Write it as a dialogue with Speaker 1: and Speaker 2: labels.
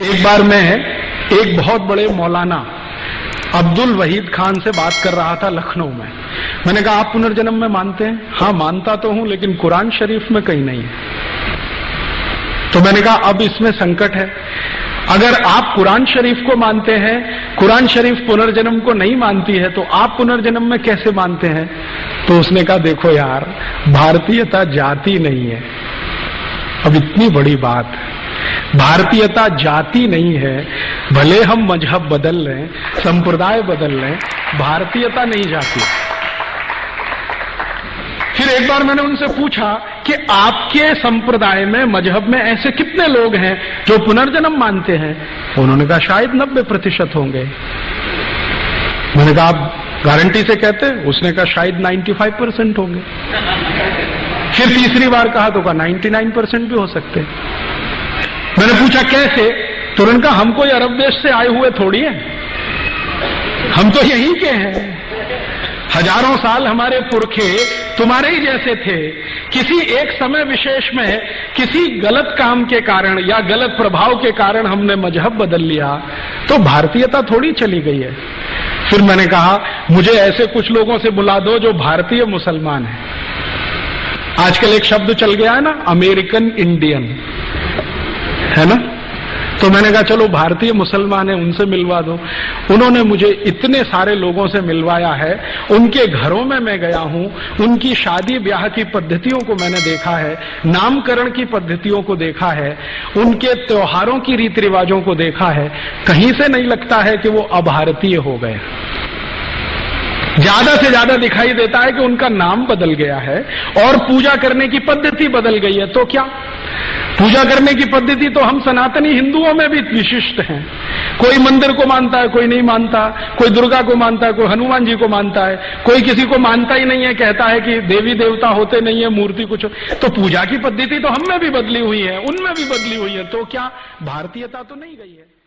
Speaker 1: एक बार मैं एक बहुत बड़े मौलाना अब्दुल वहीद खान से बात कर रहा था लखनऊ में। मैंने कहा आप पुनर्जन्म में मानते हैं? हाँ मानता तो हूं, लेकिन कुरान शरीफ में कहीं नहीं है। तो मैंने कहा अब इसमें संकट है। अगर आप कुरान शरीफ को मानते हैं, कुरान शरीफ पुनर्जन्म को नहीं मानती है, तो आप पुनर्जन्म में कैसे मानते हैं? तो उसने कहा देखो यार, भारतीयता जाति नहीं है। अब इतनी बड़ी बात, भारतीयता जाति नहीं है। भले हम मजहब बदल लें, संप्रदाय बदल लें, भारतीयता नहीं जाती। फिर एक बार मैंने उनसे पूछा कि आपके संप्रदाय में, मजहब में ऐसे कितने लोग हैं जो पुनर्जन्म मानते हैं? उन्होंने कहा शायद 90% होंगे। मैंने कहा आप गारंटी से कहते हैं? उसने कहा शायद 95% होंगे। फिर तीसरी बार कहा तो कहा 99% भी हो सकते। मैंने पूछा कैसे? तो उन्होंने कहा हम कोई अरब देश से आए हुए थोड़ी है, हम तो यहीं के हैं। हजारों साल हमारे पुरखे तुम्हारे ही जैसे थे। किसी एक समय विशेष में किसी गलत काम के कारण या गलत प्रभाव के कारण हमने मजहब बदल लिया, तो भारतीयता थोड़ी चली गई है। फिर मैंने कहा मुझे ऐसे कुछ लोगों से बुला दो जो भारतीय मुसलमान हैं। आजकल एक शब्द चल गया है ना, अमेरिकन इंडियन, है ना? तो मैंने कहा चलो भारतीय मुसलमान है, उनसे मिलवा दो। उन्होंने मुझे इतने सारे लोगों से मिलवाया है। उनके घरों में मैं गया हूं, उनकी शादी ब्याह की पद्धतियों को मैंने देखा है, नामकरण की पद्धतियों को देखा है, उनके त्योहारों की रीति रिवाजों को देखा है। कहीं से नहीं लगता है कि वो अभारतीय हो गए। ज्यादा से ज्यादा दिखाई देता है कि उनका नाम बदल गया है और पूजा करने की पद्धति बदल गई है। तो क्या, पूजा करने की पद्धति तो हम सनातनी हिंदुओं में भी विशिष्ट हैं। कोई मंदिर को मानता है, कोई नहीं मानता, कोई दुर्गा को मानता है, कोई हनुमान जी को मानता है, कोई किसी को मानता ही नहीं है, कहता है कि देवी देवता होते नहीं है, मूर्ति कुछ। तो पूजा की पद्धति तो हम में भी बदली हुई है, उनमें भी बदली हुई है। तो क्या भारतीयता तो नहीं गई है?